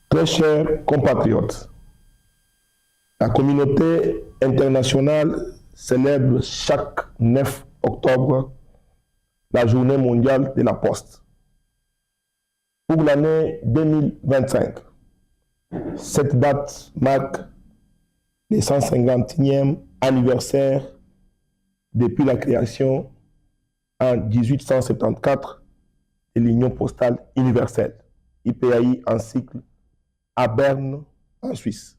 Très chers compatriotes, la communauté internationale célèbre chaque 9 octobre la journée mondiale de la poste. Pour l'année 2025, cette date marque le 150e anniversaire depuis la création en 1874 de l'Union postale universelle, IPAI en cycle, à Berne, en Suisse.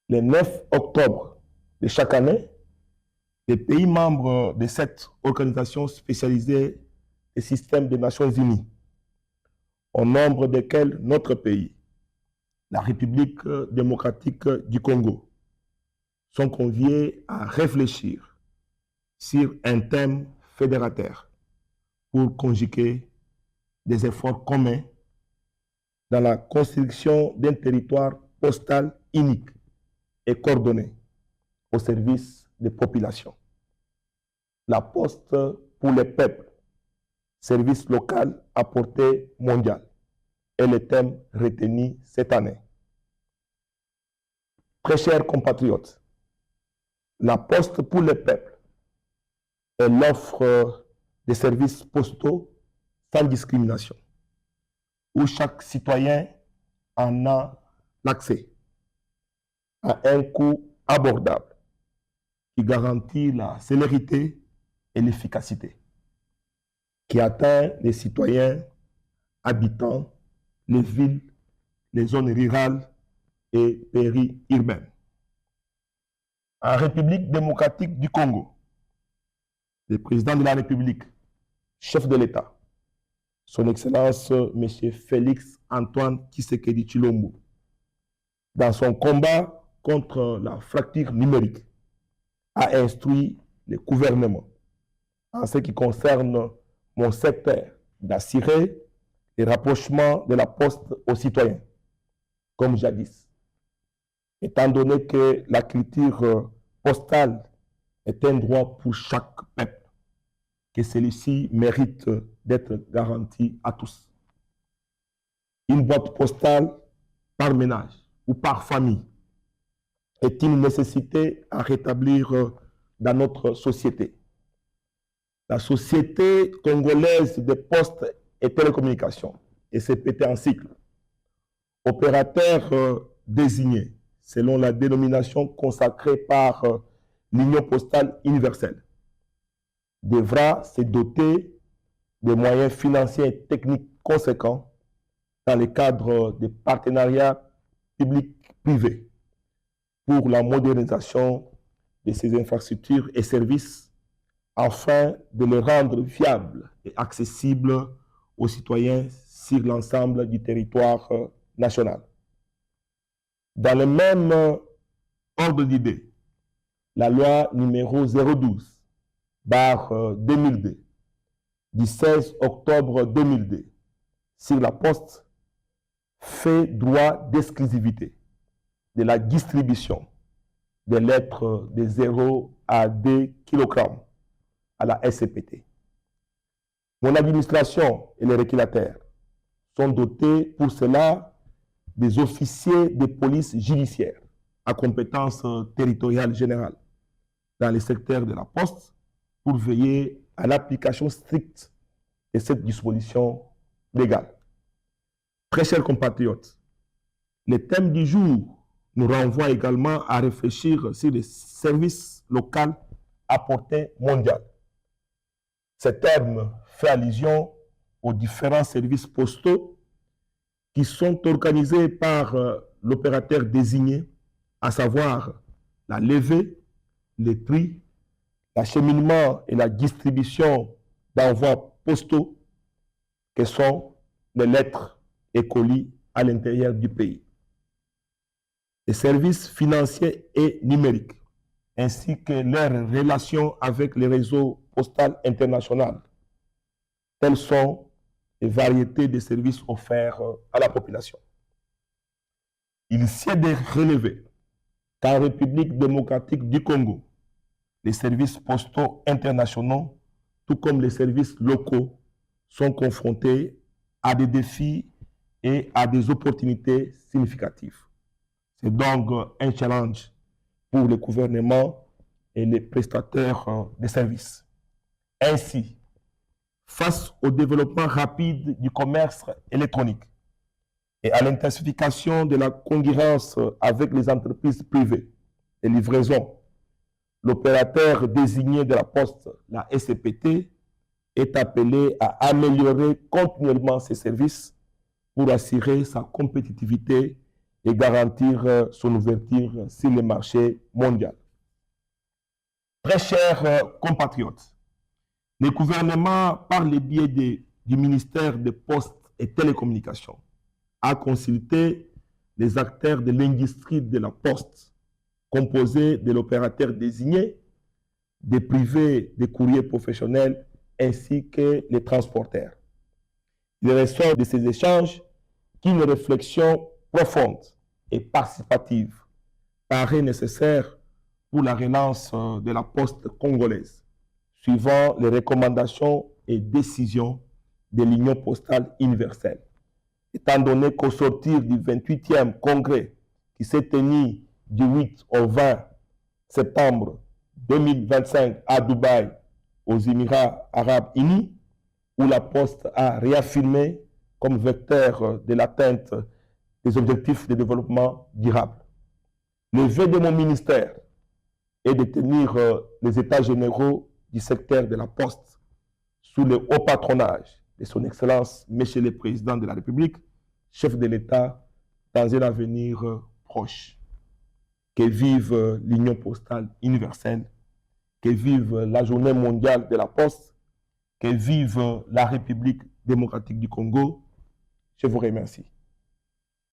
Le 9 octobre de chaque année, les pays membres de cette organisation spécialisée des systèmes des Nations Unies, au nombre desquels notre pays, la République démocratique du Congo, sont conviés à réfléchir sur un thème fédérateur pour conjuguer des efforts communs dans la construction d'un territoire postal unique et coordonné au service des populations. La poste pour les peuples, service local à portée mondiale, est le thème retenu cette année. Très chers compatriotes, la poste pour les peuples est l'offre de services postaux sans discrimination, où chaque citoyen en a l'accès à un coût abordable qui garantit la célérité et l'efficacité, qui atteint les citoyens habitant les villes, les zones rurales et périurbaines. En République démocratique du Congo, le président de la République, chef de l'État, son Excellence M. Félix Antoine Tshisekedi Tshilombo, dans son combat contre la fracture numérique, a instruit le gouvernement en ce qui concerne mon secteur d'assurer le rapprochement de la poste aux citoyens, comme jadis. Étant donné que la culture postale est un droit pour chaque peuple, que celui-ci mérite d'être garanti à tous. Une boîte postale par ménage ou par famille est une nécessité à rétablir dans notre société. La Société congolaise des postes et télécommunications, SCPT en cycle, opérateur désigné selon la dénomination consacrée par l'Union postale universelle, devra se doter de moyens financiers et techniques conséquents dans le cadre des partenariats publics-privés pour la modernisation de ces infrastructures et services afin de les rendre viables et accessibles aux citoyens sur l'ensemble du territoire national. Dans le même ordre d'idée, la loi numéro 012/2002 du 16 octobre 2002 sur la poste fait droit d'exclusivité de la distribution des lettres de 0 à 2 kg à la SCPT. Mon administration et les régulateurs sont dotés pour cela des officiers de police judiciaire à compétence territoriale générale dans le secteur de la poste pour veiller à l'application stricte de cette disposition légale. Très chers compatriotes, le thème du jour nous renvoie également à réfléchir sur les services locaux à portée mondiale. Ce terme fait allusion aux différents services postaux qui sont organisés par l'opérateur désigné, à savoir la levée, le tri, l'acheminement et la distribution d'envois postaux, que sont les lettres et colis à l'intérieur du pays. Les services financiers et numériques, ainsi que leurs relations avec les réseaux postaux internationaux, telles sont les variétés de services offerts à la population. Il s'est de relever qu'en République démocratique du Congo, les services postaux internationaux, tout comme les services locaux, sont confrontés à des défis et à des opportunités significatives. C'est donc un challenge pour le gouvernement et les prestataires de services. Ainsi, face au développement rapide du commerce électronique et à l'intensification de la concurrence avec les entreprises privées de livraison, l'opérateur désigné de la Poste, la SCPT, est appelé à améliorer continuellement ses services pour assurer sa compétitivité et garantir son ouverture sur le marché mondial. Très chers compatriotes, le gouvernement, par le biais du ministère des Postes et Télécommunications, a consulté les acteurs de l'industrie de la poste, composés de l'opérateur désigné, des privés, des courriers professionnels, ainsi que les transporteurs. Il ressort de ces échanges qu'une réflexion profonde et participative paraît nécessaire pour la relance de la poste congolaise, suivant les recommandations et décisions de l'Union postale universelle. Étant donné qu'au sortir du 28e congrès qui s'est tenu du 8 au 20 septembre 2025 à Dubaï, aux Émirats arabes unis, où la Poste a réaffirmé comme vecteur de l'atteinte des objectifs de développement durable. Le vœu de mon ministère est de tenir les états généraux du secteur de la Poste sous le haut patronage de son Excellence, Monsieur le Président de la République, chef de l'État, dans un avenir proche. Que vive l'Union postale universelle, que vive la Journée mondiale de la Poste, que vive la République démocratique du Congo. Je vous remercie.